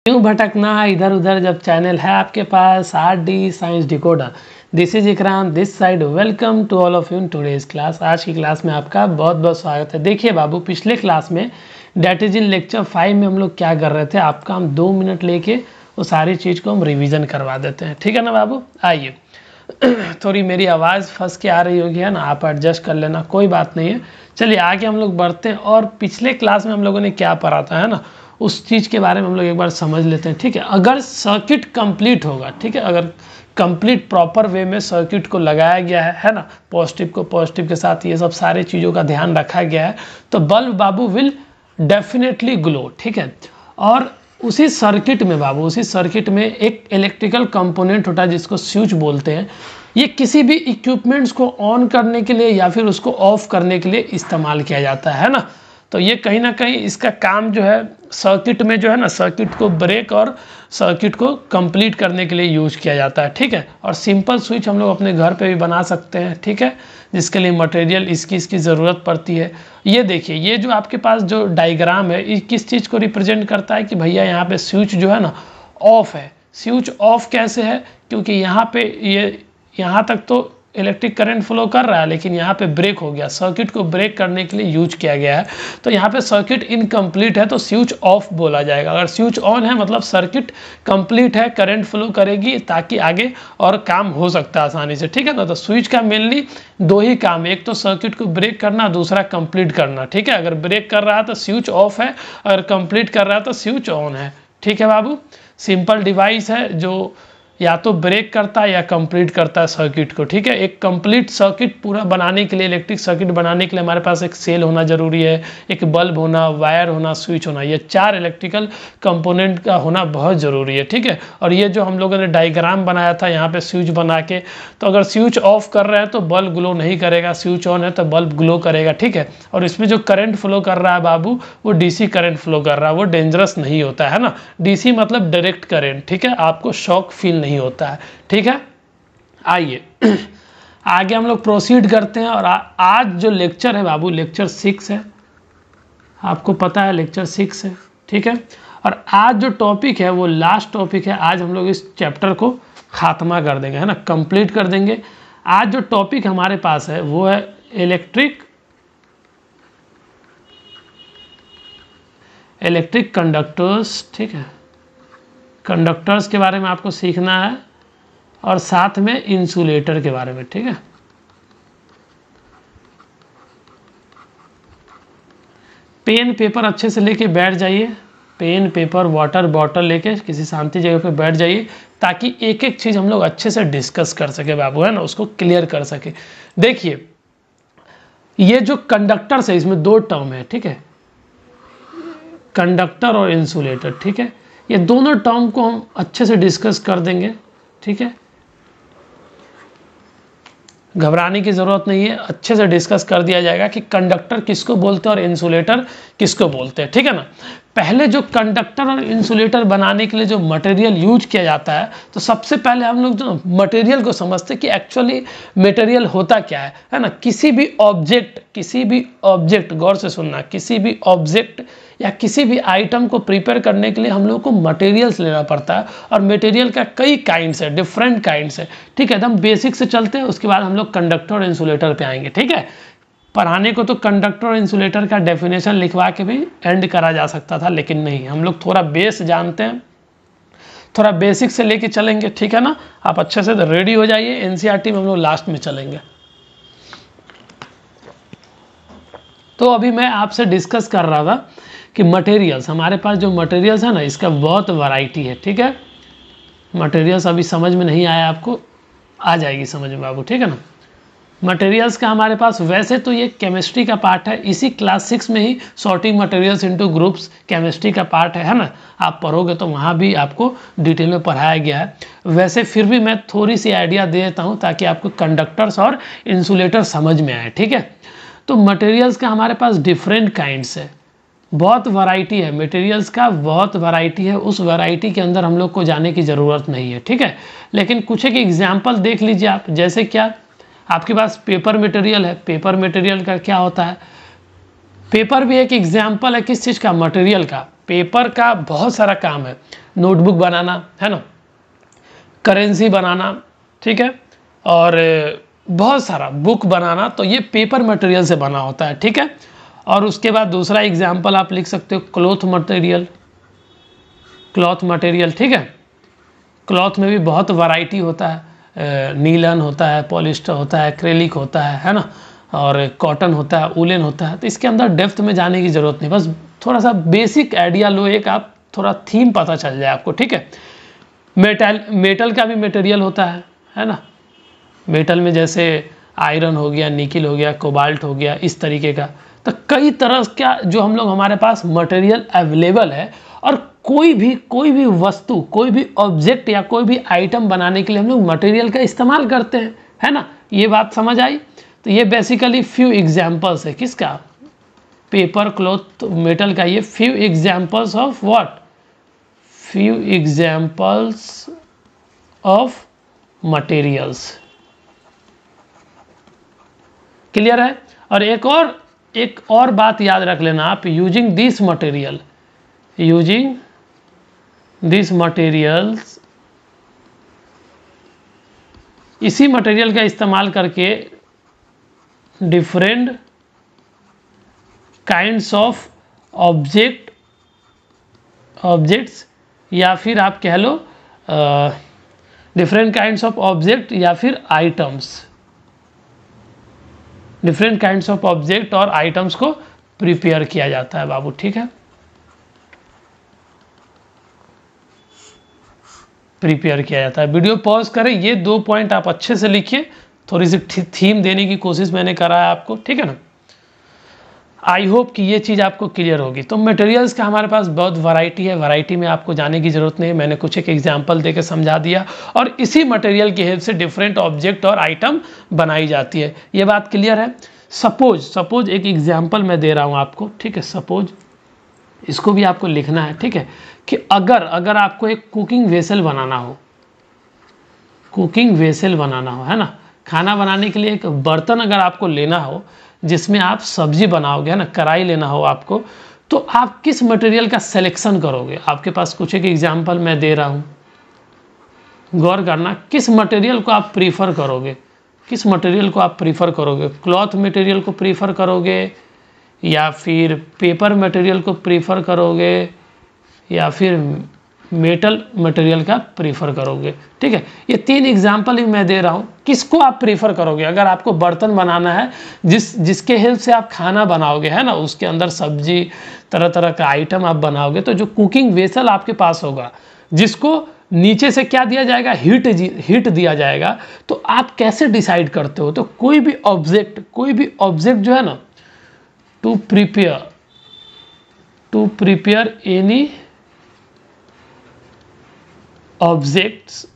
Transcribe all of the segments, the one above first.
क्यों भटकना इधर उधर जब चैनल है आपके पास RD science decoder. This is Ikram this side. Welcome to all of you in today's class. आज की क्लास में आपका बहुत बहुत स्वागत है। देखिए बाबू, पिछले क्लास में डेट इज इन लेक्चर 5 में हम लोग क्या कर रहे थे, आपका हम 2 मिनट लेके वो सारी चीज़ को हम रिवीजन करवा देते हैं। ठीक है ना बाबू। आइए थोड़ी मेरी आवाज़ फंस के आ रही होगी, है ना, आप एडजस्ट कर लेना, कोई बात नहीं है। चलिए आगे हम लोग बढ़ते हैं और पिछले क्लास में हम लोगों ने क्या पढ़ा था, है ना, उस चीज़ के बारे में हम लोग एक बार समझ लेते हैं। ठीक है, अगर सर्किट कंप्लीट होगा, ठीक है, अगर कंप्लीट प्रॉपर वे में सर्किट को लगाया गया है ना, पॉजिटिव को पॉजिटिव के साथ ये सब सारे चीज़ों का ध्यान रखा गया है, तो bulb Babu will definitely glow. ठीक है, और उसी सर्किट में बाबू, उसी सर्किट में एक इलेक्ट्रिकल कंपोनेंट होता है जिसको स्विच बोलते हैं। ये किसी भी इक्विपमेंट्स को ऑन करने के लिए या फिर उसको ऑफ करने के लिए इस्तेमाल किया जाता है ना। तो ये कहीं ना कहीं इसका काम जो है सर्किट में जो है ना, सर्किट को ब्रेक और सर्किट को कंप्लीट करने के लिए यूज किया जाता है। ठीक है, और सिंपल स्विच हम लोग अपने घर पे भी बना सकते हैं। ठीक है, जिसके लिए मटेरियल इसकी ज़रूरत पड़ती है। ये देखिए, ये जो आपके पास जो डायग्राम है, ये किस चीज़ को रिप्रेजेंट करता है कि भैया यहाँ पे स्विच जो है ना ऑफ है। स्विच ऑफ कैसे है, क्योंकि यहाँ पे ये यहाँ तक तो इलेक्ट्रिक करंट फ्लो कर रहा है, लेकिन यहाँ पे ब्रेक हो गया, सर्किट को ब्रेक करने के लिए यूज किया गया है। तो यहाँ पे सर्किट इनकम्प्लीट है तो स्विच ऑफ बोला जाएगा। अगर स्विच ऑन है मतलब सर्किट कंप्लीट है, करंट फ्लो करेगी ताकि आगे और काम हो सकता है आसानी से। ठीक है ना, तो स्विच का मेनली 2 ही काम है, एक तो सर्किट को ब्रेक करना, दूसरा कंप्लीट करना। ठीक है, अगर ब्रेक कर रहा है तो स्विच ऑफ है, अगर कंप्लीट कर रहा है तो स्विच ऑन है। ठीक है बाबू, सिंपल डिवाइस है जो या तो ब्रेक करता है या कंप्लीट करता है सर्किट को। ठीक है, एक कंप्लीट सर्किट पूरा बनाने के लिए, इलेक्ट्रिक सर्किट बनाने के लिए हमारे पास एक सेल होना जरूरी है, एक बल्ब होना, वायर होना, स्विच होना, ये 4 इलेक्ट्रिकल कंपोनेंट का होना बहुत ज़रूरी है। ठीक है, और ये जो हम लोगों ने डायग्राम बनाया था यहाँ पे स्विच बना के, तो अगर स्विच ऑफ कर रहे हैं तो बल्ब ग्लो नहीं करेगा, स्विच ऑन है तो बल्ब ग्लो करेगा। ठीक है, और इसमें जो करंट फ्लो कर रहा है बाबू, वो DC करंट फ्लो कर रहा है, वो डेंजरस नहीं होता है ना। DC मतलब डायरेक्ट करंट। ठीक है, आपको शॉक फील नहीं होता है। ठीक है, आइए आगे हम लोग प्रोसीड करते हैं। और आज जो लेक्चर है बाबू, लेक्चर 6 है, आपको पता है लेक्चर 6 है। ठीक है, और आज जो टॉपिक है वो लास्ट टॉपिक है। आज हम लोग इस चैप्टर को खात्मा कर देंगे, है ना, कंप्लीट कर देंगे। आज जो टॉपिक हमारे पास है वो है इलेक्ट्रिक कंडक्टर्स। ठीक है, कंडक्टर्स के बारे में आपको सीखना है और साथ में इंसुलेटर के बारे में। ठीक है, पेन पेपर अच्छे से लेके बैठ जाइए, पेन पेपर वाटर बॉटल लेके किसी शांति जगह पे बैठ जाइए, ताकि एक एक चीज़ हम लोग अच्छे से डिस्कस कर सके बाबू, है ना, उसको क्लियर कर सके। देखिए, ये जो कंडक्टर्स है इसमें 2 टर्म है। ठीक है, कंडक्टर और इंसुलेटर। ठीक है, ये दोनों टर्म को हम अच्छे से डिस्कस कर देंगे। ठीक है, घबराने की ज़रूरत नहीं है, अच्छे से डिस्कस कर दिया जाएगा कि कंडक्टर किसको बोलते हैं और इंसुलेटर किसको बोलते हैं। ठीक है ना, पहले जो कंडक्टर और इंसुलेटर बनाने के लिए जो मटेरियल यूज किया जाता है, तो सबसे पहले हम लोग जो मटेरियल को समझते हैं कि एक्चुअली मटेरियल होता क्या है ना। किसी भी ऑब्जेक्ट गौर से सुनना, किसी भी ऑब्जेक्ट या किसी भी आइटम को प्रिपेयर करने के लिए हम लोग को मटेरियल्स लेना पड़ता है, और मटेरियल का कई काइंड्स है, डिफरेंट काइंड्स है। ठीक है, एकदम बेसिक से चलते हैं, उसके बाद हम लोग कंडक्टर और इंसुलेटर पे आएंगे। ठीक है, पढ़ाने को तो कंडक्टर और इंसुलेटर का डेफिनेशन लिखवा के भी एंड करा जा सकता था, लेकिन नहीं, हम लोग थोड़ा बेस जानते हैं, थोड़ा बेसिक से लेके चलेंगे। ठीक है ना, आप अच्छे से रेडी हो जाइए, NCERT में हम लोग लास्ट में चलेंगे। तो अभी मैं आपसे डिस्कस कर रहा था कि मटेरियल्स, हमारे पास जो मटेरियल्स है ना, इसका बहुत वैरायटी है। ठीक है, मटेरियल्स अभी समझ में नहीं आया आपको, आ जाएगी समझ में बाबू। ठीक है ना, मटेरियल्स का हमारे पास, वैसे तो ये केमिस्ट्री का पार्ट है, इसी क्लास 6 में ही sorting materials into groups chemistry का पार्ट है ना। आप पढ़ोगे तो वहाँ भी आपको डिटेल में पढ़ाया गया है। वैसे फिर भी मैं थोड़ी सी आइडिया दे देता हूँ ताकि आपको कंडक्टर्स और इंसुलेटर समझ में आए। ठीक है, तो मटेरियल्स का हमारे पास डिफरेंट काइंड्स है, बहुत वैरायटी है मटेरियल्स का, बहुत वैरायटी है। उस वैरायटी के अंदर हम लोग को जाने की ज़रूरत नहीं है। ठीक है, लेकिन कुछ एक एग्जाम्पल देख लीजिए आप। जैसे क्या, आपके पास पेपर मटेरियल है, पेपर मटेरियल का क्या होता है, पेपर भी एक एग्जाम्पल है किस चीज़ का, मटेरियल का। पेपर का बहुत सारा काम है। नोटबुक बनाना, है ना, करेंसी बनाना, ठीक है, और बहुत सारा बुक बनाना, तो ये पेपर मटेरियल से बना होता है, ठीक है। और उसके बाद दूसरा एग्जाम्पल आप लिख सकते हो क्लॉथ मटेरियल, क्लॉथ मटेरियल, ठीक है। क्लॉथ में भी बहुत वैरायटी होता है, नीलन होता है, पॉलिस्टर होता है, एक्रेलिक होता है ना, और कॉटन होता है, वुलन होता है। तो इसके अंदर डेप्थ में जाने की ज़रूरत नहीं, बस थोड़ा सा बेसिक आइडिया लो, एक आप थोड़ा थीम पता चल जाए आपको, ठीक है। मेटल का भी मटेरियल होता है ना, मेटल में जैसे आयरन हो गया, निकिल हो गया, कोबाल्ट हो गया, इस तरीके का। तो कई तरह का जो हम लोग हमारे पास मटेरियल अवेलेबल है, और कोई भी वस्तु, कोई भी ऑब्जेक्ट या कोई भी आइटम बनाने के लिए हम लोग मटेरियल का इस्तेमाल करते हैं, है ना। ये बात समझ आई। तो ये बेसिकली फ्यू एग्जाम्पल्स है किसका, पेपर, क्लॉथ, मेटल का। ये few examples of what, few examples of materials. Clear है। और एक और बात याद रख लेना आप, using this material, using this materials, इसी मटेरियल का इस्तेमाल करके डिफरेंट काइंड्स ऑफ ऑब्जेक्ट्स, या फिर आप कह लो डिफरेंट काइंड्स ऑफ ऑब्जेक्ट या फिर items, different kinds of object और आइटम्स को प्रिपेयर किया जाता है बाबू, ठीक है। प्रिपेयर किया जाता है। वीडियो पॉज करें, ये 2 पॉइंट आप अच्छे से लिखिए, थोड़ी सी थीम देने की कोशिश मैंने करा है आपको, ठीक है ना। आई होप कि ये चीज़ आपको क्लियर होगी। तो मटेरियल्स का हमारे पास बहुत वैरायटी है, वैरायटी में आपको जाने की ज़रूरत नहीं है, मैंने कुछ एक एग्जांपल देके समझा दिया। और इसी मटेरियल की हेल्प से डिफरेंट ऑब्जेक्ट और आइटम बनाई जाती है। ये बात क्लियर है। सपोज एक एग्जाम्पल मैं दे रहा हूँ आपको, ठीक है। सपोज, इसको भी आपको लिखना है, ठीक है, कि अगर आपको एक कुकिंग वेसल बनाना हो, कुकिंग वेसल बनाना हो, है ना, खाना बनाने के लिए एक बर्तन अगर आपको लेना हो जिसमें आप सब्जी बनाओगे, है ना, कढ़ाई लेना हो आपको, तो आप किस मटेरियल का सिलेक्शन करोगे। आपके पास कुछ एक एग्जांपल मैं दे रहा हूँ, गौर करना, किस मटेरियल को आप प्रीफर करोगे, किस मटेरियल को आप प्रीफर करोगे, क्लॉथ मटेरियल को प्रीफर करोगे, या फिर पेपर मटेरियल को प्रीफर करोगे, या फिर मेटल मटेरियल का प्रीफर करोगे, ठीक है। ये 3 एग्जाम्पल ही मैं दे रहा हूँ, किसको आप प्रीफर करोगे। अगर आपको बर्तन बनाना है जिसके हेल्प से आप खाना बनाओगे, है ना, उसके अंदर सब्जी, तरह तरह का आइटम आप बनाओगे, तो जो कुकिंग वेसल आपके पास होगा, जिसको नीचे से क्या दिया जाएगा, हीट दिया जाएगा, तो आप कैसे डिसाइड करते हो। तो कोई भी ऑब्जेक्ट जो है ना, टू प्रिपेयर एनी ऑब्जेक्ट्स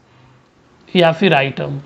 या फिर आइटम,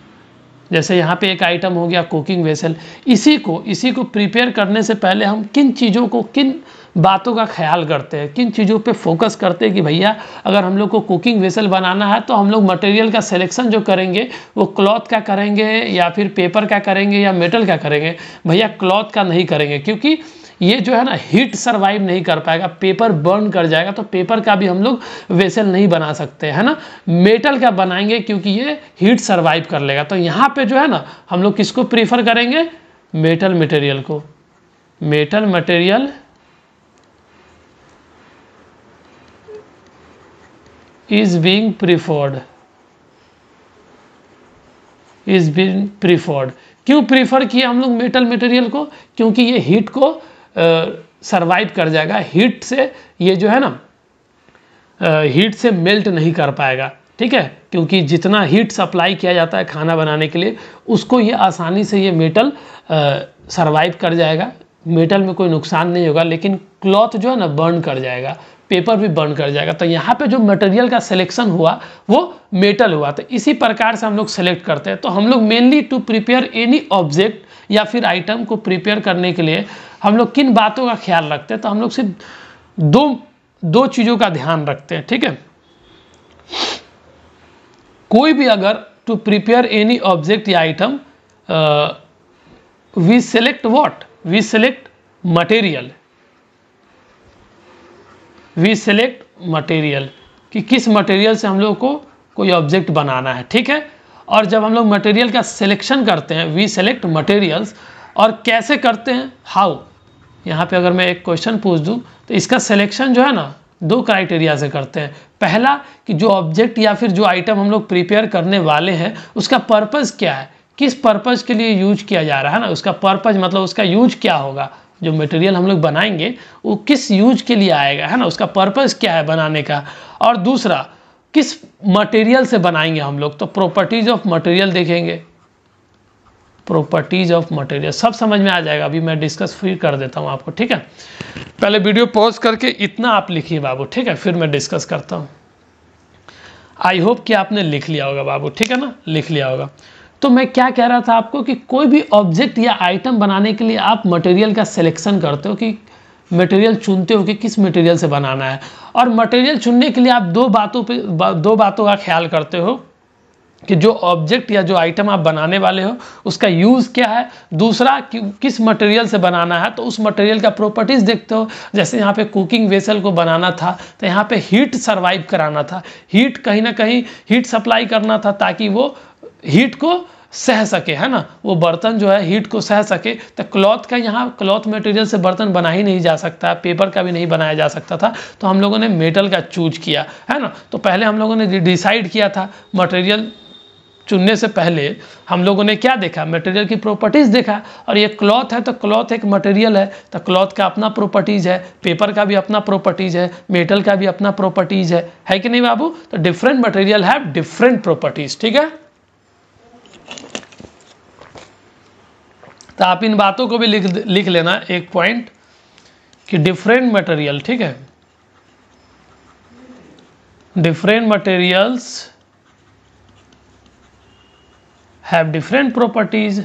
जैसे यहाँ पे एक आइटम हो गया कुकिंग वेसल, इसी को प्रिपेयर करने से पहले हम किन चीज़ों को, किन बातों का ख्याल करते हैं, किन चीज़ों पे फोकस करते हैं कि भैया अगर हम लोग को कुकिंग वेसल बनाना है तो हम लोग मटेरियल का सिलेक्शन जो करेंगे वो क्लॉथ का करेंगे या फिर पेपर का करेंगे या मेटल का करेंगे। भैया क्लॉथ का नहीं करेंगे, क्योंकि ये जो है ना हीट सर्वाइव नहीं कर पाएगा, पेपर बर्न कर जाएगा, तो पेपर का भी हम लोग वेसल नहीं बना सकते, है ना। मेटल का बनाएंगे क्योंकि ये हीट सर्वाइव कर लेगा। तो यहाँ पे जो है ना हम लोग किसको प्रीफर करेंगे, मेटल मटेरियल को। Metal material is being preferred. क्यों प्रीफर किया हम लोग मेटल मटेरियल को, क्योंकि ये हीट को सरवाइव कर जाएगा, हीट से ये जो है ना हीट से मेल्ट नहीं कर पाएगा, ठीक है, क्योंकि जितना हीट सप्लाई किया जाता है खाना बनाने के लिए उसको ये आसानी से ये मेटल सरवाइव कर जाएगा, मेटल में कोई नुकसान नहीं होगा। लेकिन क्लॉथ जो है ना बर्न कर जाएगा, पेपर भी बर्न कर जाएगा। तो यहाँ पे जो मटेरियल का सिलेक्शन हुआ वो मेटल हुआ। तो इसी प्रकार से हम लोग सेलेक्ट करते हैं। तो हम लोग mainly to prepare any object या फिर आइटम को प्रिपेयर करने के लिए हम लोग किन बातों का ख्याल रखते हैं, तो हम लोग सिर्फ दो चीज़ों का ध्यान रखते हैं, ठीक है। कोई भी अगर टू प्रिपेयर एनी ऑब्जेक्ट या item, we select what, we select material, we select material. कि किस मटेरियल से हम लोग को कोई ऑब्जेक्ट बनाना है, ठीक है। और जब हम लोग मटेरियल का सिलेक्शन करते हैं, वी सेलेक्ट मटेरियल्स, और कैसे करते हैं, हाउ। यहाँ पे अगर मैं एक क्वेश्चन पूछ दूँ तो इसका सिलेक्शन जो है ना 2 क्राइटेरिया से करते हैं। पहला कि जो ऑब्जेक्ट या फिर जो आइटम हम लोग प्रिपेयर करने वाले हैं उसका पर्पज़ क्या है, किस पर्पज़ के लिए यूज किया जा रहा है ना, उसका पर्पज़ मतलब उसका यूज क्या होगा, जो मटेरियल हम लोग बनाएंगे वो किस यूज के लिए आएगा, है ना, उसका पर्पज़ क्या है बनाने का। और दूसरा किस मटेरियल से बनाएंगे हम लोग, तो प्रॉपर्टीज ऑफ मटेरियल देखेंगे, प्रॉपर्टीज ऑफ मटेरियल, सब समझ में आ जाएगा। अभी मैं डिस्कस फिर कर देता हूँ आपको, ठीक है। पहले वीडियो पॉज करके इतना आप लिखिए बाबू, ठीक है, फिर मैं डिस्कस करता हूँ। आई होप कि आपने लिख लिया होगा बाबू, ठीक है ना, लिख लिया होगा। तो मैं क्या कह रहा था आपको कि कोई भी ऑब्जेक्ट या आइटम बनाने के लिए आप मटेरियल का सिलेक्शन करते हो, कि मटेरियल चुनते हो कि किस मटेरियल से बनाना है। और मटेरियल चुनने के लिए आप दो बातों का ख्याल करते हो कि जो ऑब्जेक्ट या जो आइटम आप बनाने वाले हो उसका यूज़ क्या है, दूसरा कि किस मटेरियल से बनाना है, तो उस मटेरियल का प्रॉपर्टीज़ देखते हो। जैसे यहाँ पे कुकिंग वेसल को बनाना था तो यहाँ पे हीट सर्वाइव कराना था, हीट कहीं ना कहीं हीट सप्लाई करना था ताकि वो हीट को सह सके, है ना, वो बर्तन जो है हीट को सह सके। तो क्लॉथ का यहाँ क्लॉथ मटेरियल से बर्तन बना ही नहीं जा सकता, पेपर का भी नहीं बनाया जा सकता था, तो हम लोगों ने मेटल का चूज किया, है ना। तो पहले हम लोगों ने डिसाइड किया था, मटेरियल चुनने से पहले हम लोगों ने क्या देखा, मटेरियल की प्रॉपर्टीज़ देखा। और ये क्लॉथ है तो क्लॉथ एक मटेरियल है, तो क्लॉथ का अपना प्रॉपर्टीज़ है, पेपर का भी अपना प्रॉपर्टीज़ है, मेटल का भी अपना प्रॉपर्टीज़ है कि नहीं बाबू। तो different material have different properties, ठीक है। तो आप इन बातों को भी लिख लेना एक पॉइंट कि डिफरेंट मटेरियल, ठीक है, different materials have different properties.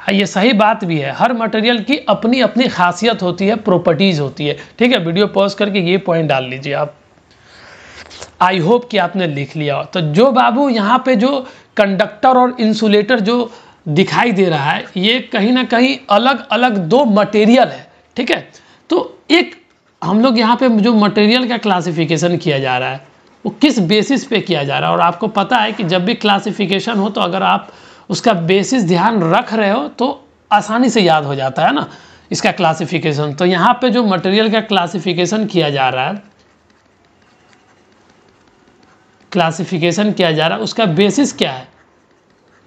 हाँ, ये सही बात भी है, हर मटेरियल की अपनी अपनी खासियत होती है, प्रॉपर्टीज होती है, ठीक है। वीडियो पॉज करके ये पॉइंट डाल लीजिए आप। आई होप कि आपने लिख लिया हो। तो जो बाबू यहाँ पे जो कंडक्टर और इंसुलेटर जो दिखाई दे रहा है, ये कहीं ना कहीं अलग अलग 2 मटेरियल है, ठीक है। तो एक हम लोग यहाँ पे जो मटेरियल का क्लासिफिकेशन किया जा रहा है वो किस बेसिस पे किया जा रहा है। और आपको पता है कि जब भी क्लासिफिकेशन हो तो अगर आप उसका बेसिस ध्यान रख रहे हो तो आसानी से याद हो जाता है ना इसका क्लासिफिकेशन। तो यहाँ पे जो मटेरियल का क्लासिफिकेशन किया जा रहा है, क्लासिफिकेशन किया जा रहा है, उसका बेसिस क्या है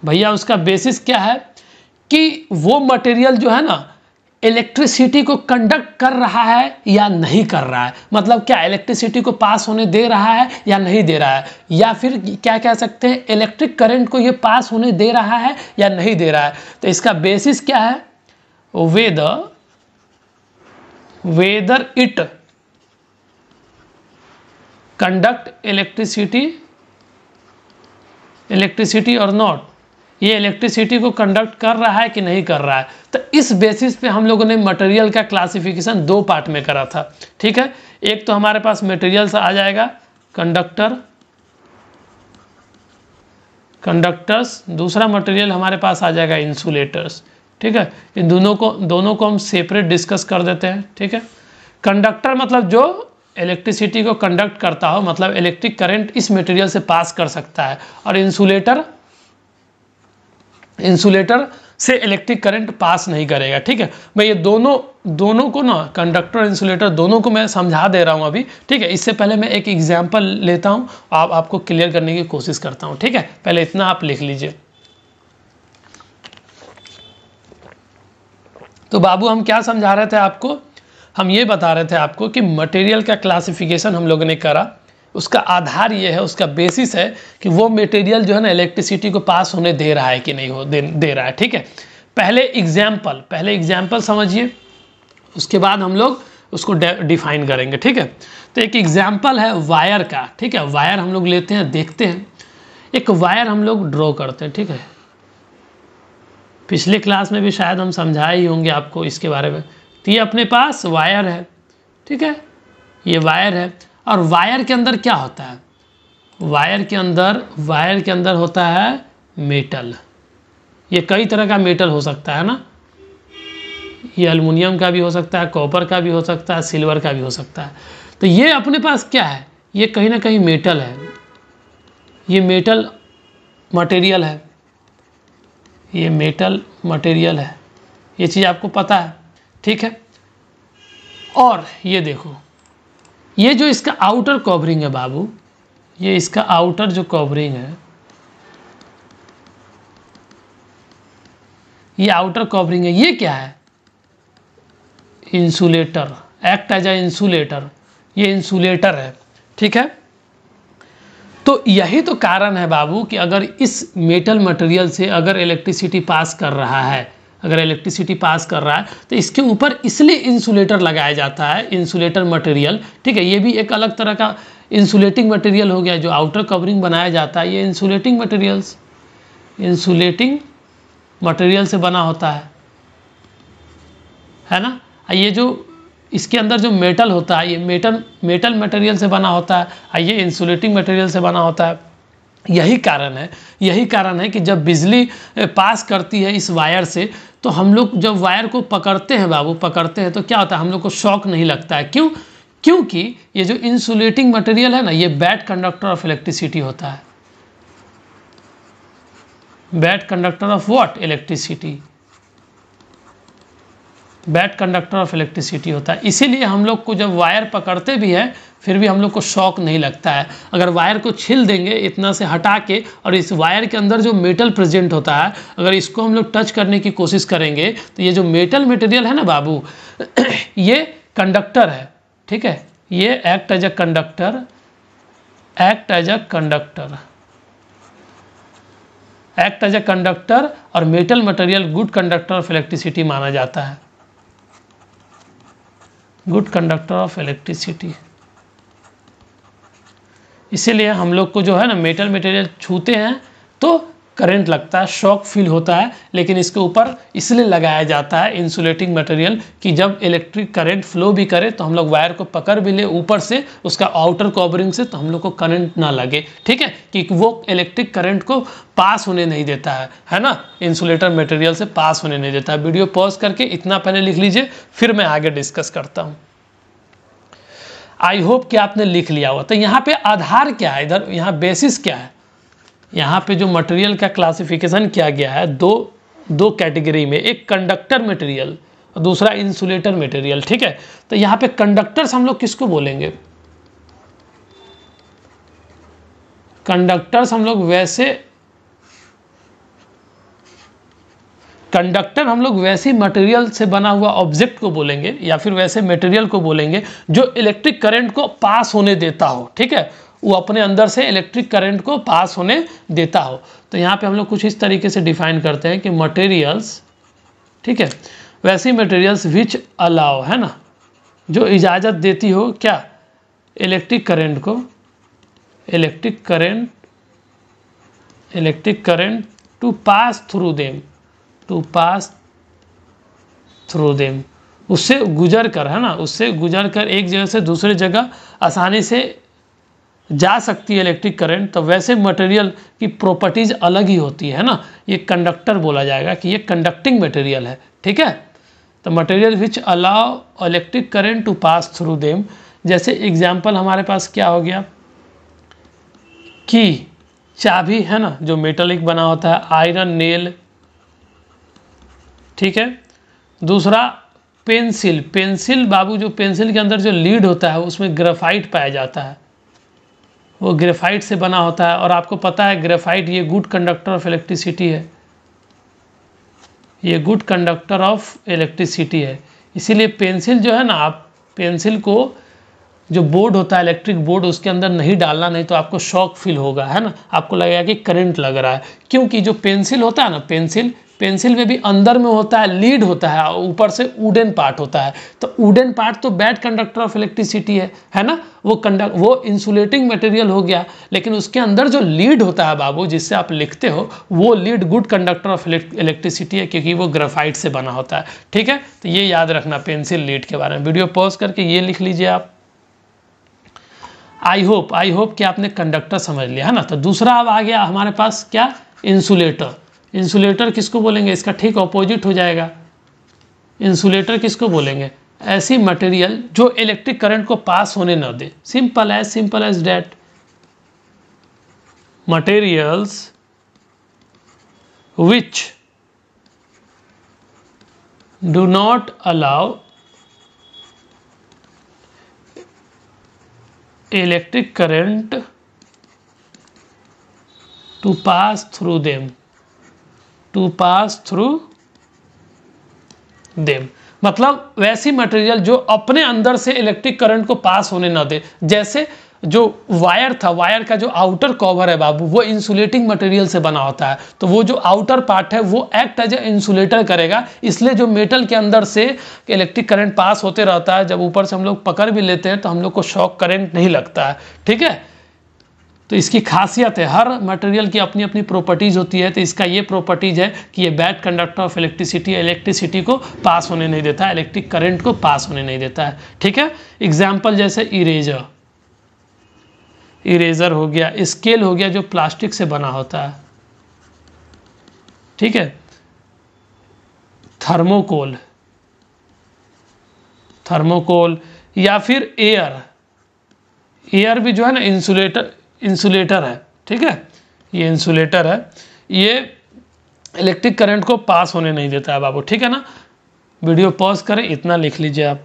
भैया, उसका बेसिस क्या है कि वो मटेरियल जो है ना इलेक्ट्रिसिटी को कंडक्ट कर रहा है या नहीं कर रहा है। मतलब क्या इलेक्ट्रिसिटी को पास होने दे रहा है या नहीं दे रहा है, या फिर क्या कह सकते हैं इलेक्ट्रिक करंट को ये पास होने दे रहा है या नहीं दे रहा है। तो इसका बेसिस क्या है, वेदर इट कंडक्ट इलेक्ट्रिसिटी और नॉट, ये इलेक्ट्रिसिटी को कंडक्ट कर रहा है कि नहीं कर रहा है। तो इस बेसिस पे हम लोगों ने मटेरियल का क्लासिफिकेशन 2 पार्ट में करा था, ठीक है। एक तो हमारे पास मटेरियल आ जाएगा कंडक्टर्स, दूसरा मटेरियल हमारे पास आ जाएगा इंसुलेटर्स, ठीक है। इन दोनों को हम सेपरेट डिस्कस कर देते हैं, ठीक है। कंडक्टर मतलब जो इलेक्ट्रिसिटी को कंडक्ट करता हो, मतलब इलेक्ट्रिक करंट इस मटेरियल से पास कर सकता है। और इंसुलेटर से इलेक्ट्रिक करंट पास नहीं करेगा, ठीक है। मैं ये दोनों को ना, कंडक्टर और इंसुलेटर दोनों को मैं समझा दे रहा हूँ अभी, ठीक है। इससे पहले मैं एक एग्जांपल लेता हूँ, आपको क्लियर करने की कोशिश करता हूँ, ठीक है। पहले इतना आप लिख लीजिए। तो बाबू हम क्या समझा रहे थे आपको, हम ये बता रहे थे आपको कि मटेरियल का क्लासिफिकेशन हम लोगों ने करा, उसका आधार ये है, उसका बेसिस है कि वो मटेरियल जो है ना इलेक्ट्रिसिटी को पास होने दे रहा है कि नहीं दे रहा है, ठीक है। पहले एग्जाम्पल समझिए, उसके बाद हम लोग उसको डिफाइन करेंगे, ठीक है। तो एक एग्जाम्पल है वायर का, ठीक है। वायर हम लोग लेते हैं, देखते हैं, एक वायर हम लोग ड्रॉ करते हैं, ठीक है। पिछले क्लास में भी शायद हम समझाए ही होंगे आपको इसके बारे में। तो ये अपने पास वायर है, ठीक है, ये वायर है। और वायर के अंदर क्या होता है, वायर के अंदर होता है मेटल। ये कई तरह का मेटल हो सकता है ना, ये एल्युमिनियम का भी हो सकता है, कॉपर का भी हो सकता है, सिल्वर का भी हो सकता है। तो ये अपने पास क्या है, ये कहीं ना कहीं मेटल है, ये मेटल मटेरियल है, ये मेटल मटेरियल है, ये चीज़ आपको पता है, ठीक है। और ये देखो, ये जो इसका आउटर कवरिंग है बाबू, ये इसका आउटर जो कवरिंग है, ये आउटर कवरिंग है, ये क्या है, insulator, act as a insulator, ये इंसुलेटर है, ठीक है। तो यही तो कारण है बाबू कि अगर इस मेटल मटेरियल से अगर इलेक्ट्रिसिटी पास कर रहा है, अगर इलेक्ट्रिसिटी पास कर रहा है तो इसके ऊपर इसलिए इंसुलेटर लगाया जाता है, इंसुलेटर मटेरियल, ठीक है। ये भी एक अलग तरह का इंसुलेटिंग मटेरियल हो गया, जो आउटर कवरिंग बनाया जाता है, ये इंसुलेटिंग मटेरियल्स, इंसुलेटिंग मटेरियल से बना होता है ना। ये जो इसके अंदर जो मेटल होता है, ये मेटल मटेरियल से बना होता है, ये इंसुलेटिंग मटेरियल से बना होता है। यही कारण है कि जब बिजली पास करती है इस वायर से, तो हम लोग जब वायर को पकड़ते हैं बाबू, पकड़ते हैं तो क्या होता है, हम लोग को शॉक नहीं लगता है। क्यों? क्योंकि ये जो इंसुलेटिंग मटेरियल है ना, ये बैड कंडक्टर ऑफ इलेक्ट्रिसिटी होता है। Bad conductor of what? Electricity. Bad conductor of electricity होता है। इसीलिए हम लोग को जब वायर पकड़ते भी हैं फिर भी हम लोग को शॉक नहीं लगता है। अगर वायर को छील देंगे इतना से हटा के, और इस वायर के अंदर जो मेटल प्रेजेंट होता है, अगर इसको हम लोग टच करने की कोशिश करेंगे तो ये जो मेटल मटेरियल है ना बाबू, ये कंडक्टर है, ठीक है। ये act as a conductor, act as a conductor, act as a conductor, और metal material good conductor of electricity माना जाता है, गुड कंडक्टर ऑफ इलेक्ट्रिसिटी। इसीलिए हम लोग को जो है ना मेटल मटेरियल छूते हैं तो करंट लगता है, शॉक फील होता है, लेकिन इसके ऊपर इसलिए लगाया जाता है इंसुलेटिंग मटेरियल कि जब इलेक्ट्रिक करंट फ्लो भी करे तो हम लोग वायर को पकड़ भी ले ऊपर से उसका आउटर कवरिंग से, तो हम लोग को करंट ना लगे, ठीक है, कि वो इलेक्ट्रिक करंट को पास होने नहीं देता है ना, इंसुलेटर मटेरियल से पास होने नहीं देता है। वीडियो पॉज करके इतना पहले लिख लीजिए, फिर मैं आगे डिस्कस करता हूँ। आई होप कि आपने लिख लिया होगा। तो यहाँ पे आधार क्या है, इधर यहाँ बेसिस क्या है, यहाँ पे जो मटेरियल का क्लासिफिकेशन किया गया है दो कैटेगरी में, एक कंडक्टर मटेरियल और दूसरा इंसुलेटर मटेरियल, ठीक है। तो यहाँ पे कंडक्टर्स हम लोग किसको बोलेंगे, कंडक्टर्स हम लोग वैसे मटेरियल से बना हुआ ऑब्जेक्ट को बोलेंगे, या फिर वैसे मटेरियल को बोलेंगे जो इलेक्ट्रिक करंट को पास होने देता हो, ठीक है, वो अपने अंदर से इलेक्ट्रिक करंट को पास होने देता हो। तो यहाँ पे हम लोग कुछ इस तरीके से डिफाइन करते हैं कि मटेरियल्स, ठीक है, वैसी मटेरियल्स विच अलाउ, है ना, जो इजाज़त देती हो क्या, electric current to pass through them, उससे गुजर कर, है ना, उससे गुजर कर एक जगह से दूसरे जगह आसानी से जा सकती है इलेक्ट्रिक करंट। तो वैसे मटेरियल की प्रॉपर्टीज अलग ही होती है ना, ये कंडक्टर बोला जाएगा कि ये कंडक्टिंग मटेरियल है, ठीक है। तो material which allow electric current to pass through them, जैसे एग्जाम्पल हमारे पास क्या हो गया कि चाबी, है ना, जो मेटलिक बना होता है, आयरन नेल, ठीक है। दूसरा पेंसिल बाबू, जो पेंसिल के अंदर जो लीड होता है उसमें ग्रेफाइट पाया जाता है, वो ग्रेफाइट से बना होता है। और आपको पता है ग्रेफाइट ये गुड कंडक्टर ऑफ इलेक्ट्रिसिटी है, ये गुड कंडक्टर ऑफ इलेक्ट्रिसिटी है। इसीलिए पेंसिल जो है ना, आप पेंसिल को जो बोर्ड होता है इलेक्ट्रिक बोर्ड, उसके अंदर नहीं डालना, नहीं तो आपको शॉक फील होगा, है ना, आपको लगेगा कि करंट लग रहा है। क्योंकि जो पेंसिल होता है ना, पेंसिल में भी अंदर में होता है लीड होता है, ऊपर से वुडन पार्ट होता है। तो वुडन पार्ट तो बैड कंडक्टर ऑफ इलेक्ट्रिसिटी है ना, वो इंसुलेटिंग मटेरियल हो गया। लेकिन उसके अंदर जो लीड होता है बाबू, जिससे आप लिखते हो, वो lead good conductor of electricity है, क्योंकि वो ग्रेफाइट से बना होता है, ठीक है। तो ये याद रखना पेंसिल लीड के बारे में। वीडियो पॉज करके ये लिख लीजिए आप। आई होप कि आपने कंडक्टर समझ लिया, है ना। तो दूसरा अब आ गया हमारे पास क्या, इंसुलेटर। इंसुलेटर किसको बोलेंगे, इसका ठीक ऑपोजिट हो जाएगा, इंसुलेटर किसको बोलेंगे? ऐसी मटेरियल जो इलेक्ट्रिक करंट को पास होने न दे। Simple as that. Materials which do not allow electric current to pass through them, मतलब वैसी मटेरियल जो अपने अंदर से इलेक्ट्रिक करंट को पास होने ना दे। जैसे जो वायर था, वायर का जो आउटर कवर है बाबू, वो इंसुलेटिंग मटेरियल से बना होता है, तो वो जो आउटर पार्ट है वो एक्ट एज ए इंसुलेटर करेगा। इसलिए जो मेटल के अंदर से इलेक्ट्रिक करंट पास होते रहता है, जब ऊपर से हम लोग पकड़ भी लेते हैं तो हम लोग को शॉक करंट नहीं लगता है। ठीक है, तो इसकी खासियत है, हर मटेरियल की अपनी अपनी प्रॉपर्टीज होती है। तो इसका ये प्रॉपर्टीज है कि ये bad conductor of electricity, electricity को पास होने नहीं देता है, इलेक्ट्रिक करंट को पास होने नहीं देता है। ठीक है, एग्जाम्पल जैसे इरेजर हो गया, स्केल हो गया जो प्लास्टिक से बना होता है। ठीक है, थर्मोकोल या फिर एयर भी जो है ना इंसुलेटर है। ठीक है, ये इंसुलेटर है, ये इलेक्ट्रिक करंट को पास होने नहीं देता है बाबू। ठीक है ना, वीडियो पॉज करें, इतना लिख लीजिए आप।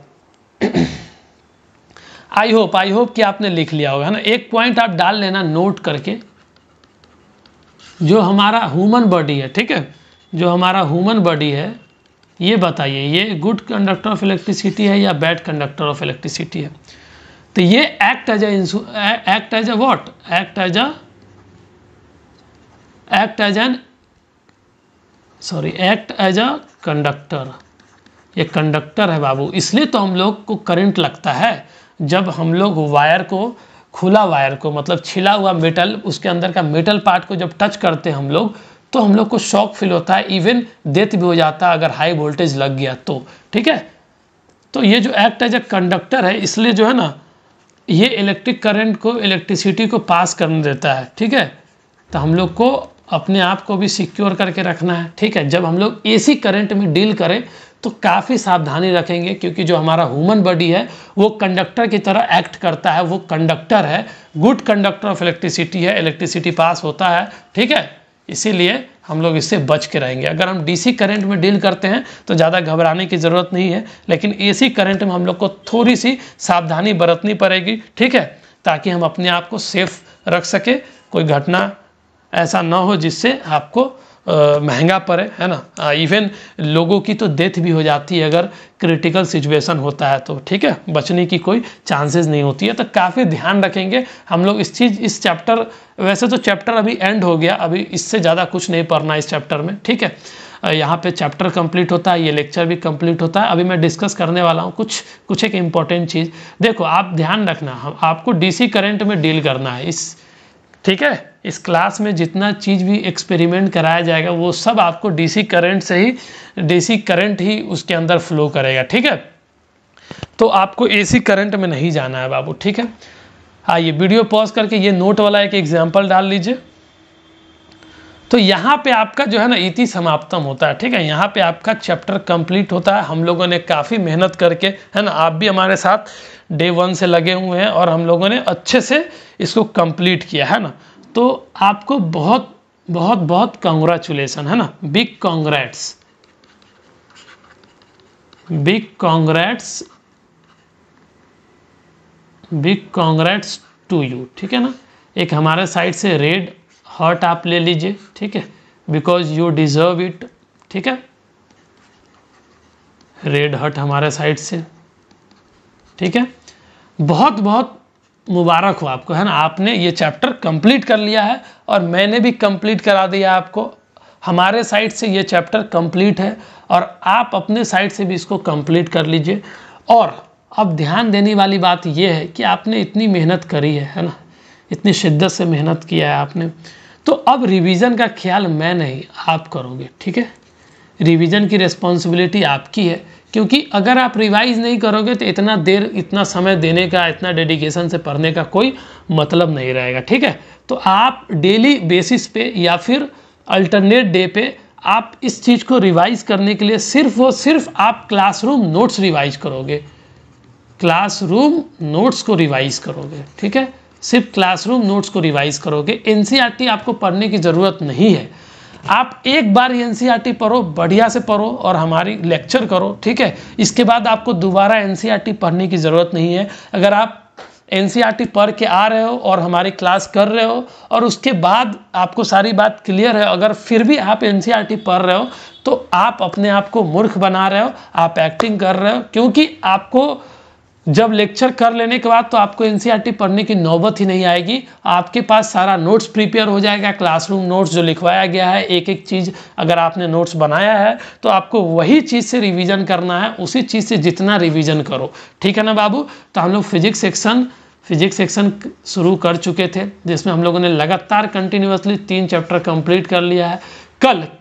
आई होप कि आपने लिख लिया होगा, है ना। एक पॉइंट आप डाल लेना नोट करके, जो हमारा ह्यूमन बॉडी है, ठीक है, जो हमारा ह्यूमन बॉडी है, ये बताइए ये गुड कंडक्टर ऑफ इलेक्ट्रिसिटी है या बैड कंडक्टर ऑफ इलेक्ट्रिसिटी है? तो ये एक्ट एज अ कंडक्टर। ये कंडक्टर है बाबू, इसलिए तो हम लोग को करंट लगता है। जब हम लोग खुला वायर को मतलब छिला हुआ मेटल, उसके अंदर का मेटल पार्ट को जब टच करते हैं हम लोग, तो हम लोग को शॉक फील होता है, इवन डेथ भी हो जाता है अगर हाई वोल्टेज लग गया तो। ठीक है, तो ये जो एक्ट एज अ कंडक्टर है, इसलिए जो है ना ये इलेक्ट्रिक करंट को, इलेक्ट्रिसिटी को पास करने देता है। ठीक है, तो हम लोग को अपने आप को भी सिक्योर करके रखना है। ठीक है, जब हम लोग एसी करंट में डील करें तो काफ़ी सावधानी रखेंगे, क्योंकि जो हमारा ह्यूमन बॉडी है वो कंडक्टर की तरह एक्ट करता है, वो कंडक्टर है, गुड कंडक्टर ऑफ इलेक्ट्रिसिटी है, इलेक्ट्रिसिटी पास होता है। ठीक है, इसीलिए हम लोग इससे बच के रहेंगे। अगर हम डीसी करंट में डील करते हैं तो ज़्यादा घबराने की ज़रूरत नहीं है, लेकिन एसी करंट में हम लोग को थोड़ी सी सावधानी बरतनी पड़ेगी। ठीक है, ताकि हम अपने आप को सेफ रख सके, कोई घटना ऐसा ना हो जिससे आपको महंगा पड़े, है ना। इवन लोगों की तो डेथ भी हो जाती है अगर क्रिटिकल सिचुएशन होता है तो। ठीक है, बचने की कोई चांसेस नहीं होती है, तो काफ़ी ध्यान रखेंगे हम लोग इस चैप्टर। वैसे तो चैप्टर अभी एंड हो गया, अभी इससे ज़्यादा कुछ नहीं पढ़ना इस चैप्टर में। ठीक है, यहाँ पे चैप्टर कंप्लीट होता है, ये लेक्चर भी कंप्लीट होता है। अभी मैं डिस्कस करने वाला हूँ कुछ एक इम्पॉर्टेंट चीज़। देखो, आप ध्यान रखना, आपको डीसी करंट में डील करना है ठीक है, इस क्लास में जितना चीज़ भी एक्सपेरिमेंट कराया जाएगा वो सब आपको डीसी करंट ही उसके अंदर फ्लो करेगा। ठीक है, तो आपको एसी करंट में नहीं जाना है बाबू। ठीक है, आइए वीडियो पॉज करके ये नोट वाला एक एग्जांपल डाल लीजिए। तो यहाँ पे आपका जो है ना इति समाप्तम होता है। ठीक है, यहाँ पे आपका चैप्टर कंप्लीट होता है। हम लोगों ने काफ़ी मेहनत करके, है ना, आप भी हमारे साथ डे 1 से लगे हुए हैं और हम लोगों ने अच्छे से इसको कंप्लीट किया, है ना। तो आपको बहुत बहुत बहुत कांग्रेचुलेसन, है ना, बिग कॉन्ग्रेट्स टू यू। ठीक है ना, एक हमारे साइड से रेड हार्ट आप ले लीजिए। ठीक है, बिकॉज यू डिजर्व इट। ठीक है, रेड हार्ट हमारे साइड से। ठीक है, बहुत बहुत मुबारक हो आपको, है ना, आपने ये चैप्टर कंप्लीट कर लिया है और मैंने भी कंप्लीट करा दिया आपको। हमारे साइड से ये चैप्टर कंप्लीट है और आप अपने साइड से भी इसको कंप्लीट कर लीजिए। और अब ध्यान देने वाली बात ये है कि आपने इतनी मेहनत करी है ना, इतनी शिद्दत से मेहनत किया है आपने, तो अब रिवीजन का ख्याल मैं नहीं, आप करोगे। ठीक है, रिवीजन की रिस्पॉन्सिबिलिटी आपकी है, क्योंकि अगर आप रिवाइज नहीं करोगे तो इतना समय देने का, इतना डेडिकेशन से पढ़ने का कोई मतलब नहीं रहेगा। ठीक है, तो आप डेली बेसिस पे या फिर अल्टरनेट डे पे आप इस चीज़ को रिवाइज करने के लिए सिर्फ और सिर्फ आप क्लासरूम नोट्स रिवाइज करोगे, क्लासरूम नोट्स को रिवाइज करोगे, ठीक है, सिर्फ क्लासरूम नोट्स को रिवाइज करोगे। एनसीईआरटी आपको पढ़ने की ज़रूरत नहीं है। आप एक बार एनसीईआरटी पढ़ो, बढ़िया से पढ़ो और हमारी लेक्चर करो, ठीक है। इसके बाद आपको दोबारा एनसीईआरटी पढ़ने की ज़रूरत नहीं है। अगर आप एनसीईआरटी पढ़ के आ रहे हो और हमारी क्लास कर रहे हो और उसके बाद आपको सारी बात क्लियर है, अगर फिर भी आप एनसीईआरटी पढ़ रहे हो तो आप अपने आप को मूर्ख बना रहे हो, आप एक्टिंग कर रहे हो, क्योंकि आपको जब लेक्चर कर लेने के बाद तो आपको एनसीईआरटी पढ़ने की नौबत ही नहीं आएगी। आपके पास सारा नोट्स प्रिपेयर हो जाएगा, क्लासरूम नोट्स जो लिखवाया गया है, एक एक चीज़ अगर आपने नोट्स बनाया है तो आपको वही चीज़ से रिवीजन करना है, उसी चीज़ से जितना रिवीजन करो, ठीक है ना बाबू। तो हम लोग फिजिक्स सेक्शन शुरू कर चुके थे, जिसमें हम लोगों ने लगातार कंटिन्यूसली 3 चैप्टर कंप्लीट कर लिया है।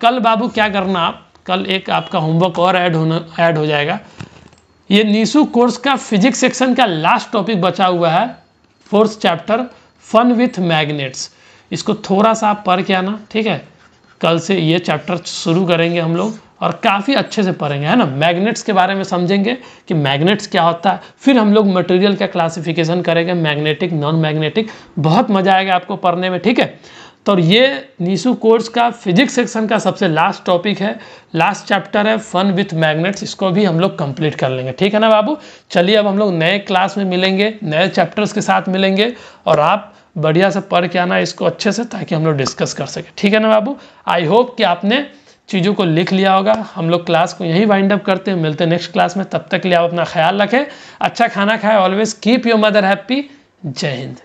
कल बाबू क्या करना, आप कल एक आपका होमवर्क और ऐड हो जाएगा। ये नीसू कोर्स का फिजिक्स सेक्शन का लास्ट टॉपिक बचा हुआ है, 4th chapter fun with magnets. इसको थोड़ा सा आप पढ़ के आना, ठीक है। कल से ये चैप्टर शुरू करेंगे हम लोग और काफ़ी अच्छे से पढ़ेंगे, है ना। मैग्नेट्स के बारे में समझेंगे कि मैग्नेट्स क्या होता है, फिर हम लोग मटेरियल का क्लासिफिकेशन करेंगे, मैग्नेटिक नॉन मैग्नेटिक। बहुत मजा आएगा आपको पढ़ने में, ठीक है। तो ये नीसू कोर्स का फिजिक्स सेक्शन का सबसे लास्ट टॉपिक है, लास्ट चैप्टर है फन विथ मैग्नेट्स। इसको भी हम लोग कंप्लीट कर लेंगे, ठीक है ना बाबू। चलिए अब हम लोग नए क्लास में मिलेंगे, नए चैप्टर्स के साथ मिलेंगे और आप बढ़िया से पढ़ के आना इसको अच्छे से, ताकि हम लोग डिस्कस कर सकें, ठीक है ना बाबू। आई होप कि आपने चीज़ों को लिख लिया होगा। हम लोग क्लास को यहीं वाइंड अप करते हैं, मिलते हैं नेक्स्ट क्लास में। तब तक के लिए आप अपना ख्याल रखें, अच्छा खाना खाएं, always keep your mother happy. जय हिंद।